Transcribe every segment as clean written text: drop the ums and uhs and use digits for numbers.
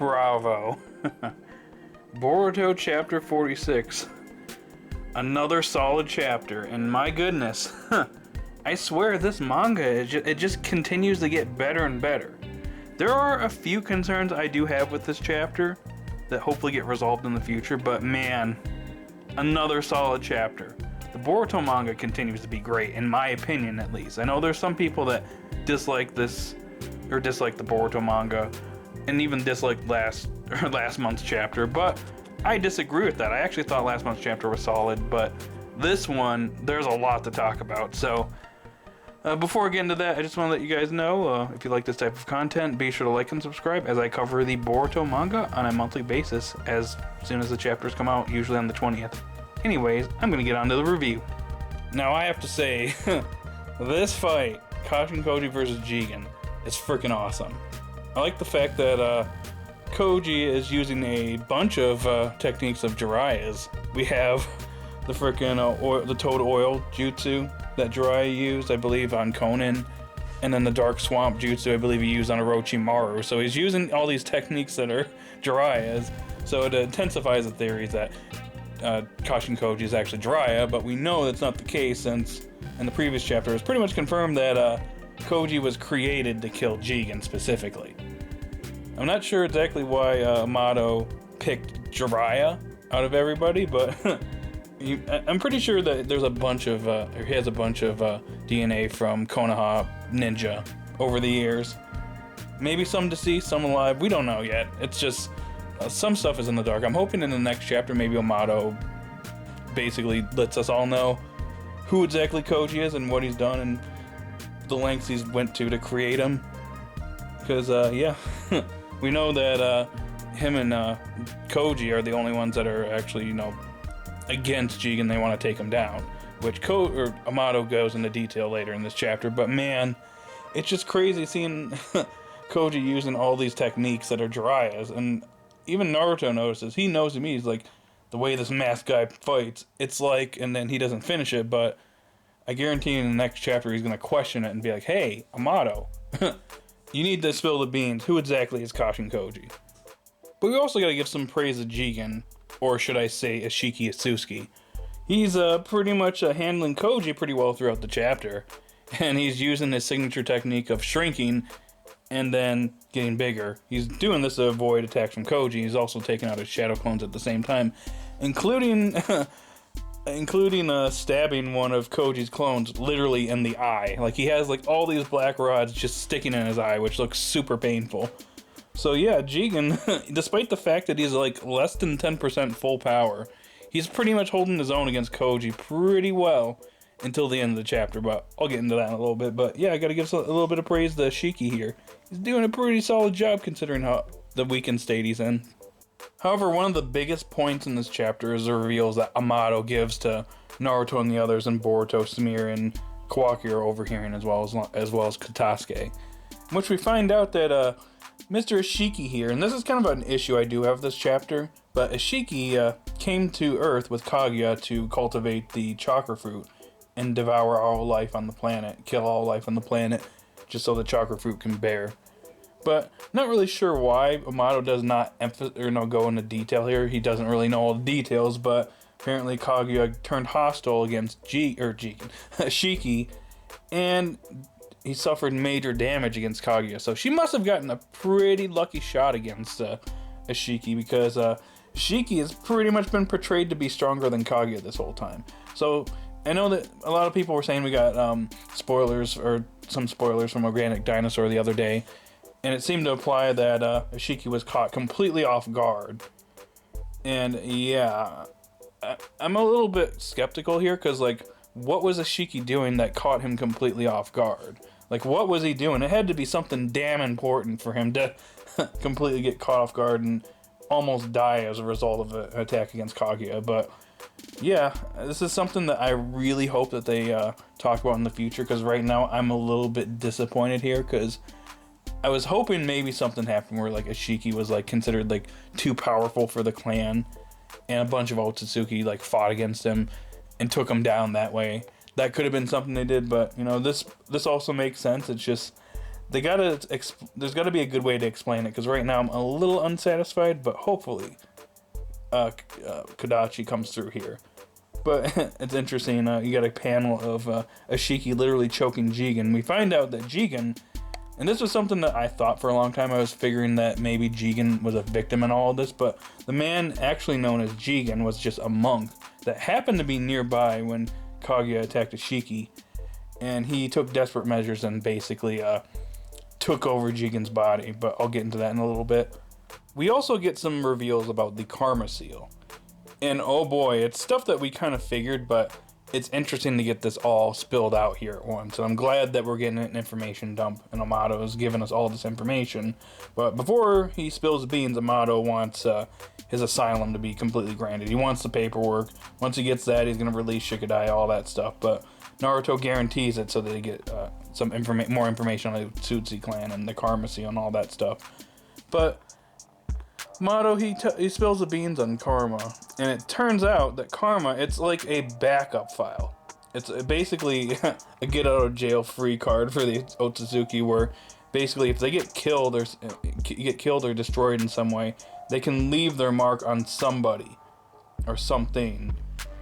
Bravo. Boruto chapter 46. Another solid chapter, and my goodness, I swear this manga, it just continues to get better and better. There are a few concerns I do have with this chapter that hopefully get resolved in the future, but man, another solid chapter. The Boruto manga continues to be great, in my opinion at least. I know there's some people that dislike this, or dislike the Boruto manga, and even dislike last month's chapter, but I disagree with that. I actually thought last month's chapter was solid, but this one, there's a lot to talk about. So, before I get into that, I just want to let you guys know, if you like this type of content, be sure to like and subscribe as I cover the Boruto manga on a monthly basis as soon as the chapters come out, usually on the 20th. Anyways, I'm going to get on to the review. Now, I have to say, this fight, Kashin Koji versus Jigen, is freaking awesome. I like the fact that Koji is using a bunch of techniques of Jiraiya's. We have the freaking the Toad Oil Jutsu that Jiraiya used, I believe, on Konan, and then the Dark Swamp Jutsu, I believe he used on Orochimaru. So he's using all these techniques that are Jiraiya's, so it intensifies the theories that Kashin Koji is actually Jiraiya, but we know that's not the case since in the previous chapter it's pretty much confirmed that Koji was created to kill Jigen specifically. I'm not sure exactly why Amato picked Jiraiya out of everybody, but I'm pretty sure that there's a bunch of, he has a bunch of DNA from Konoha Ninja over the years. Maybe some deceased, some alive, we don't know yet. It's just, some stuff is in the dark. I'm hoping in the next chapter maybe Amato basically lets us all know who exactly Koji is and what he's done and the lengths he's went to create him. Because, yeah, we know that him and Koji are the only ones that are actually, you know, against Jigen. They want to take him down, which Amato goes into detail later in this chapter. But man, it's just crazy seeing Koji using all these techniques that are Jiraiya's, and even Naruto notices. He knows me. He's like, the way this masked guy fights, it's like, and then he doesn't finish it, but I guarantee in the next chapter he's gonna question it and be like, hey, Amato, you need to spill the beans. Who exactly is Kashin Koji? But we also gotta give some praise to Jigen, or should I say Isshiki Asuski. He's pretty much handling Koji pretty well throughout the chapter, and he's using his signature technique of shrinking and then getting bigger. He's doing this to avoid attacks from Koji. He's also taking out his shadow clones at the same time, including stabbing one of Koji's clones literally in the eye. Like, he has like all these black rods just sticking in his eye, which looks super painful. So yeah, Jigen, despite the fact that he's like less than 10% full power, he's pretty much holding his own against Koji pretty well until the end of the chapter, but I'll get into that in a little bit. But yeah, I gotta give a little bit of praise to Isshiki here. He's doing a pretty solid job considering how the weakened state he's in. However, one of the biggest points in this chapter is the reveals that Amato gives to Naruto and the others, and Boruto, Samir, and Kawaki are overhearing as well as Katasuke. In which we find out that Mr. Isshiki here, and this is kind of an issue I do have with this chapter, but Isshiki came to Earth with Kaguya to cultivate the chakra fruit and devour all life on the planet, kill all life on the planet, just so the chakra fruit can bear. But not really sure why Amato does not go into detail here. He doesn't really know all the details, but apparently Kaguya turned hostile against Isshiki, and he suffered major damage against Kaguya. So she must have gotten a pretty lucky shot against Isshiki, because Isshiki has pretty much been portrayed to be stronger than Kaguya this whole time. So I know that a lot of people were saying we got spoilers, or some spoilers from Organic Dinosaur the other day, and it seemed to imply that Isshiki was caught completely off guard. And yeah, I'm a little bit skeptical here, because like, what was Isshiki doing that caught him completely off guard? Like, what was he doing? It had to be something damn important for him to completely get caught off guard and almost die as a result of an attack against Kaguya. But yeah, this is something that I really hope that they talk about in the future, because right now I'm a little bit disappointed here, because I was hoping maybe something happened where like Isshiki was like considered like too powerful for the clan, and a bunch of Otsutsuki like fought against him and took him down that way. That could have been something they did, but you know, this also makes sense. It's just there's gotta be a good way to explain it, because right now I'm a little unsatisfied, but hopefully Kodachi comes through here. But it's interesting, you got a panel of Isshiki literally choking Jigen. We find out that Jigen, and this was something that I thought for a long time, I was figuring that maybe Jigen was a victim in all of this, but the man actually known as Jigen was just a monk that happened to be nearby when Kaguya attacked Isshiki, and he took desperate measures and basically took over Jigen's body, but I'll get into that in a little bit. We also get some reveals about the Karma Seal. And oh boy, it's stuff that we kind of figured, but it's interesting to get this all spilled out here at once. And I'm glad that we're getting an information dump, and Amato is giving us all this information. But before he spills the beans, Amato wants his asylum to be completely granted. He wants the paperwork. Once he gets that, he's going to release Shikadai, all that stuff. But Naruto guarantees it so that they get some more information on the Tsutsu clan and the Karma Seal and all that stuff. But Amato, he spills the beans on Karma, and it turns out that Karma, it's like a backup file. It's basically a get out of jail free card for the Otsutsuki, where basically if they get killed or destroyed in some way, they can leave their mark on somebody or something,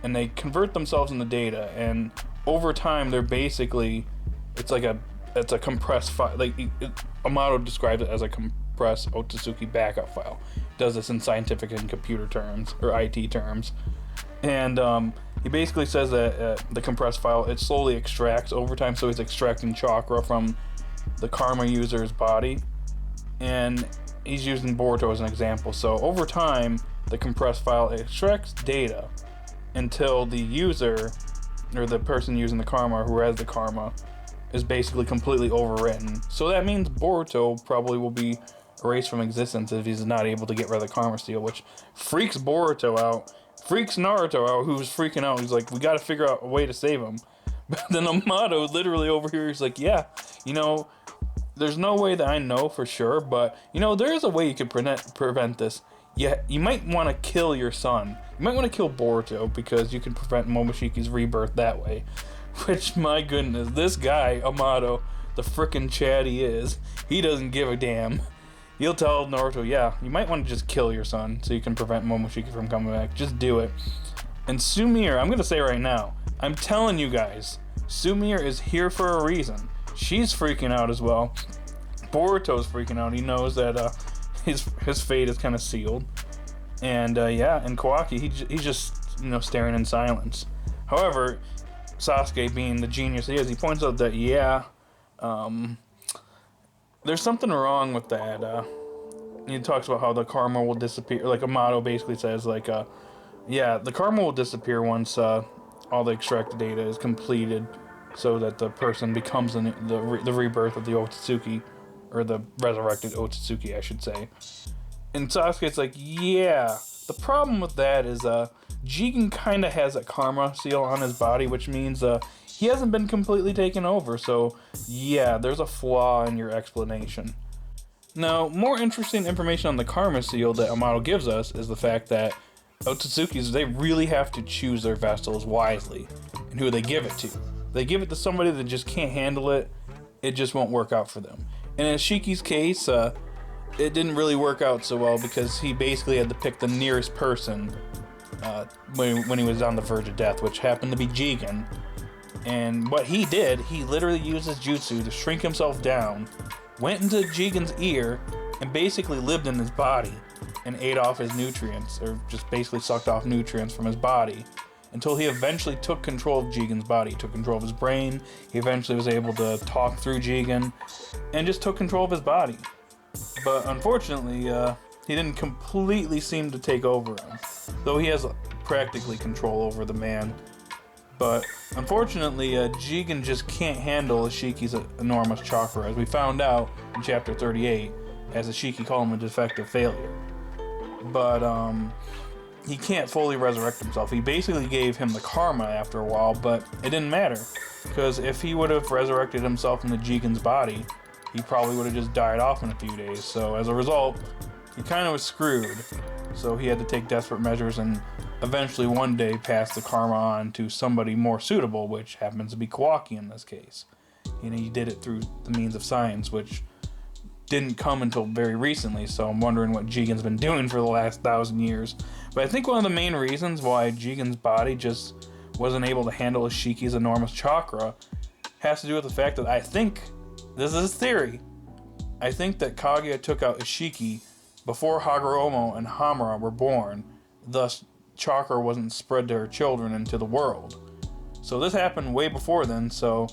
and they convert themselves into data, and over time they're basically, it's a compressed file. Like Amato describes it as a compressed Otsutsuki backup file. Does this in scientific and computer terms, or IT terms. And he basically says that the compressed file, it slowly extracts over time, so he's extracting chakra from the Karma user's body, and he's using Boruto as an example. So over time, the compressed file extracts data until the user, or the person using the Karma, who has the Karma, is basically completely overwritten. So that means Boruto probably will be erased from existence if he's not able to get rid of the Karma Seal, which freaks Boruto out, freaks Naruto out, who's freaking out. He's like, we gotta figure out a way to save him. But then Amato literally over here, he's like, yeah, there's no way that I know for sure, but there is a way you could prevent this. Yeah, you might want to kill your son. You might want to kill Boruto, because you can prevent Momoshiki's rebirth that way. Which, my goodness, this guy, Amato, the frickin' Chad he is, he doesn't give a damn. He'll tell Naruto, yeah, you might want to just kill your son so you can prevent Momoshiki from coming back. Just do it. And Sumire, I'm going to say right now, I'm telling you guys, Sumire is here for a reason. She's freaking out as well. Boruto's freaking out. He knows that his fate is kind of sealed. And and Kawaki, he's just staring in silence. However, Sasuke, being the genius he is, he points out that there's something wrong with that. He talks about how the karma will disappear. Like Amato basically says, the karma will disappear once all the extracted data is completed, so that the person becomes the rebirth of the Otsutsuki, or the resurrected Otsutsuki, I should say. And Sasuke's like, yeah. The problem with that is Jigen kind of has a Karma Seal on his body, which means he hasn't been completely taken over. So yeah, there's a flaw in your explanation. Now, more interesting information on the Karma Seal that Amato gives us is the fact that Otsutsukis, they really have to choose their vessels wisely and who they give it to. If they give it to somebody that just can't handle it, it just won't work out for them. And in Ishiki's case, it didn't really work out so well, because he basically had to pick the nearest person when he was on the verge of death, which happened to be Jigen. And what he did, he literally used his jutsu to shrink himself down, went into Jigen's ear, and basically lived in his body and ate off his nutrients, or just basically sucked off nutrients from his body, until he eventually took control of Jigen's body. He took control of his brain. He eventually was able to talk through Jigen and just took control of his body. But unfortunately, he didn't completely seem to take over him, though he has practically control over the man. But unfortunately, Jigen just can't handle Ishiki's enormous chakra, as we found out in chapter 38, as Isshiki called him a defective failure. But he can't fully resurrect himself. He basically gave him the karma after a while, but it didn't matter, because if he would have resurrected himself into Jigen's body, he probably would have just died off in a few days. So as a result, he kind of was screwed. So he had to take desperate measures and eventually one day pass the karma on to somebody more suitable, which happens to be Kawaki in this case. he did it through the means of science, which didn't come until very recently, so I'm wondering what Jigen's been doing for the last 1,000 years. But I think one of the main reasons why Jigen's body just wasn't able to handle Isshiki's enormous chakra has to do with the fact that I think, this is theory, I think that Kaguya took out Isshiki before Hagoromo and Hamura were born, thus chakra wasn't spread to her children and to the world. So this happened way before then, so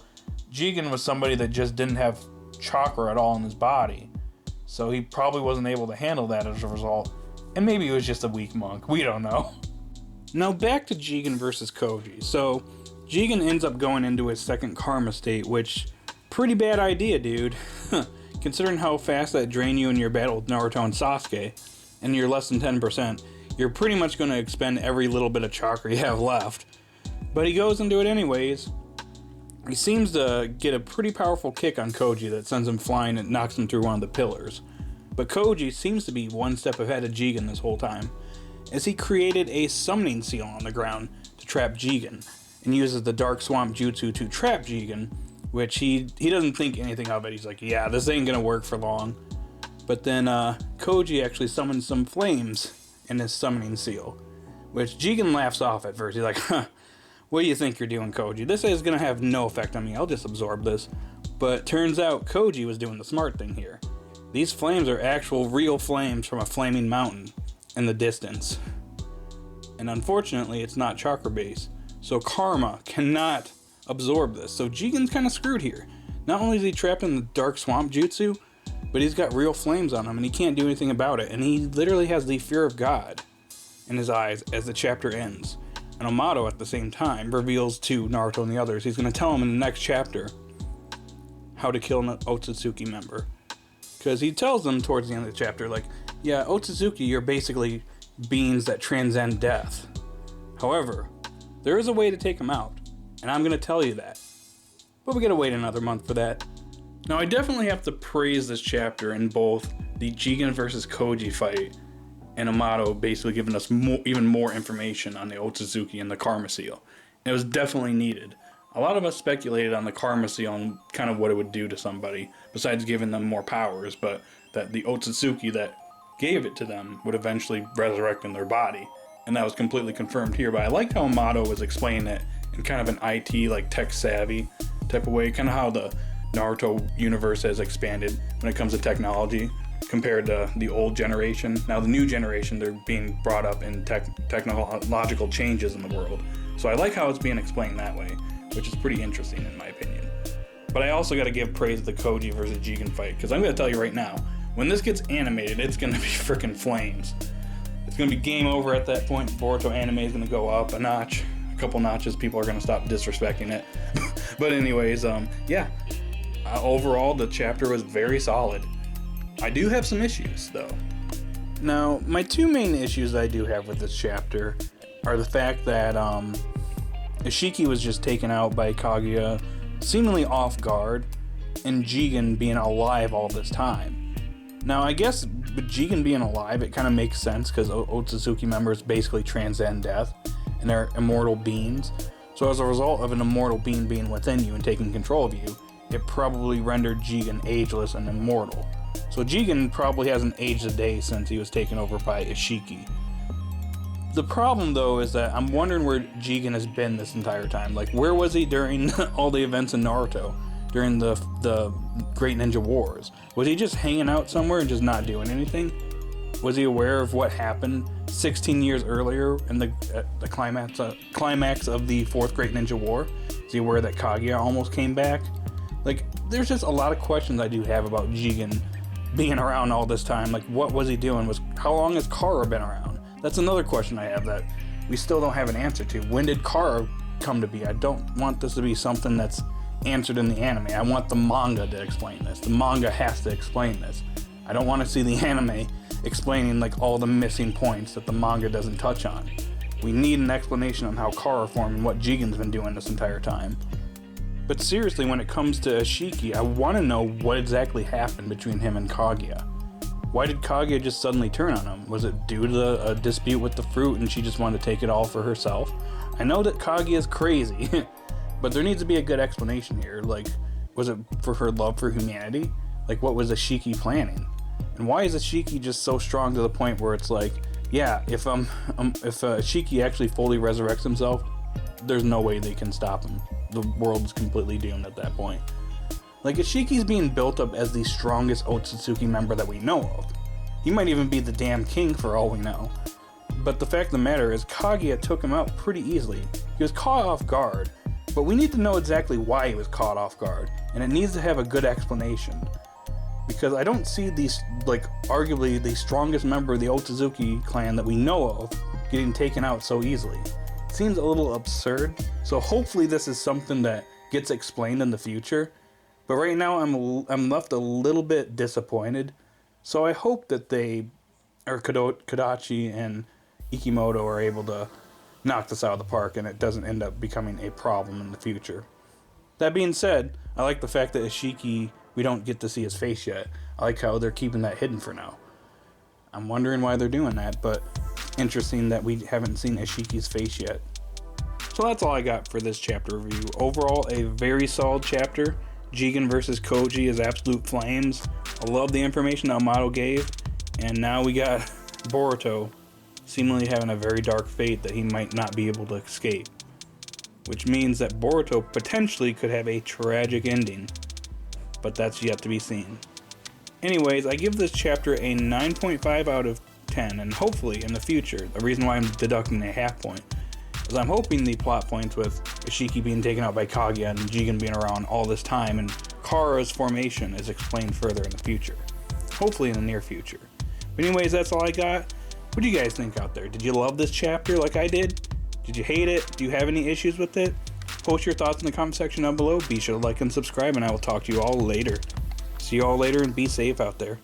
Jigen was somebody that just didn't have chakra at all in his body. So he probably wasn't able to handle that as a result. And maybe he was just a weak monk. We don't know. Now back to Jigen versus Koji. So Jigen ends up going into his second karma state, which, pretty bad idea, dude. Considering how fast that drained you in your battle with Naruto and Sasuke, and you're less than 10%, you're pretty much going to expend every little bit of chakra you have left. But he goes into it anyways. He seems to get a pretty powerful kick on Koji that sends him flying and knocks him through one of the pillars. But Koji seems to be one step ahead of Jigen this whole time, as he created a summoning seal on the ground to trap Jigen, and uses the Dark Swamp Jutsu to trap Jigen, which he doesn't think anything of it. He's like, yeah, this ain't gonna work for long. But then Koji actually summons some flames in his summoning seal, which Jigen laughs off at first. He's like, huh, what do you think you're doing, Koji? This is gonna have no effect on me. I'll just absorb this. But turns out Koji was doing the smart thing here. These flames are actual real flames from a flaming mountain in the distance. And unfortunately, it's not chakra based. So karma cannot absorb this. So Jigen's kind of screwed here. Not only is he trapped in the Dark Swamp Jutsu, but he's got real flames on him and he can't do anything about it. And he literally has the fear of God in his eyes as the chapter ends. And Amato at the same time reveals to Naruto and the others, he's going to tell him in the next chapter how to kill an Otsutsuki member. Because he tells them towards the end of the chapter, like, yeah, Otsutsuki, you're basically beings that transcend death. However, there is a way to take them out, and I'm going to tell you that. But we got to wait another month for that. Now, I definitely have to praise this chapter in both the Jigen versus Koji fight and Amato basically giving us even more information on the Otsutsuki and the Karma Seal. And it was definitely needed. A lot of us speculated on the Karma Seal and kind of what it would do to somebody, besides giving them more powers, but that the Otsutsuki that gave it to them would eventually resurrect in their body. And that was completely confirmed here. But I liked how Amato was explaining it in kind of an IT, like tech-savvy type of way, kind of how the Naruto universe has expanded when it comes to technology compared to the old generation. Now the new generation, they're being brought up in technological changes in the world. So I like how it's being explained that way, which is pretty interesting in my opinion. But I also got to give praise to the Koji versus Jigen fight, because I'm going to tell you right now, when this gets animated, it's going to be freaking flames. It's going to be game over at that point. Boruto anime is going to go up a notch, a couple notches. People are going to stop disrespecting it. But anyways, yeah. Overall, the chapter was very solid. I do have some issues, though. Now, my two main issues I do have with this chapter are the fact that Isshiki was just taken out by Kaguya, seemingly off guard, and Jigen being alive all this time. Now, I guess with Jigen being alive, it kind of makes sense because Otsutsuki members basically transcend death, and they're immortal beings. So as a result of an immortal being being within you and taking control of you, it probably rendered Jigen ageless and immortal. So Jigen probably hasn't aged a day since he was taken over by Isshiki. The problem, though, is that I'm wondering where Jigen has been this entire time. Like, where was he during all the events in Naruto? During the Great Ninja Wars? Was he just hanging out somewhere and just not doing anything? Was he aware of what happened 16 years earlier in the climax of the Fourth Great Ninja War? Is he aware that Kaguya almost came back? Like, there's just a lot of questions I do have about Jigen being around all this time. Like, what was he doing? How long has Kara been around? That's another question I have that we still don't have an answer to. When did Kara come to be? I don't want this to be something that's answered in the anime. I want the manga to explain this. The manga has to explain this. I don't want to see the anime explaining like all the missing points that the manga doesn't touch on. We need an explanation on how Kara formed and what Jigen's been doing this entire time. But seriously, when it comes to Isshiki, I want to know what exactly happened between him and Kaguya. Why did Kaguya just suddenly turn on him? Was it due to a dispute with the fruit and she just wanted to take it all for herself? I know that Kaguya is crazy, but there needs to be a good explanation here. Like, Was it for her love for humanity? Like, what was Isshiki planning? And why is Isshiki just so strong to the point where it's like, yeah, if Isshiki actually fully resurrects himself, there's no way they can stop him. The world's completely doomed at that point. Like, Ishiki's being built up as the strongest Otsutsuki member that we know of. He might even be the damn king for all we know. But the fact of the matter is, Kaguya took him out pretty easily. He was caught off guard, but we need to know exactly why he was caught off guard, and it needs to have a good explanation. Because I don't see these, like, arguably the strongest member of the Otsutsuki clan that we know of getting taken out so easily. It seems a little absurd, so hopefully this is something that gets explained in the future. But right now I'm left a little bit disappointed, so I hope that Kodachi and Ikimoto are able to knock this out of the park and it doesn't end up becoming a problem in the future. That being said, I like the fact that Isshiki, we don't get to see his face yet. I like how they're keeping that hidden for now. I'm wondering why they're doing that, but interesting that we haven't seen Ishiki's face yet. So that's all I got for this chapter review. Overall, a very solid chapter. Jigen versus Koji is absolute flames. I love the information that Amato gave. And now we got Boruto seemingly having a very dark fate that he might not be able to escape. Which means that Boruto potentially could have a tragic ending. But that's yet to be seen. Anyways, I give this chapter a 9.5 out of 10, and hopefully in the future, the reason why I'm deducting a half point is I'm hoping the plot points with Isshiki being taken out by Kaguya and Jigen being around all this time and Kara's formation is explained further in the future. Hopefully in the near future. But anyways, that's all I got. What do you guys think out there? Did you love this chapter like I did? Did you hate it? Do you have any issues with it? Post your thoughts in the comment section down below. Be sure to like and subscribe, and I will talk to you all later. See you all later, and be safe out there.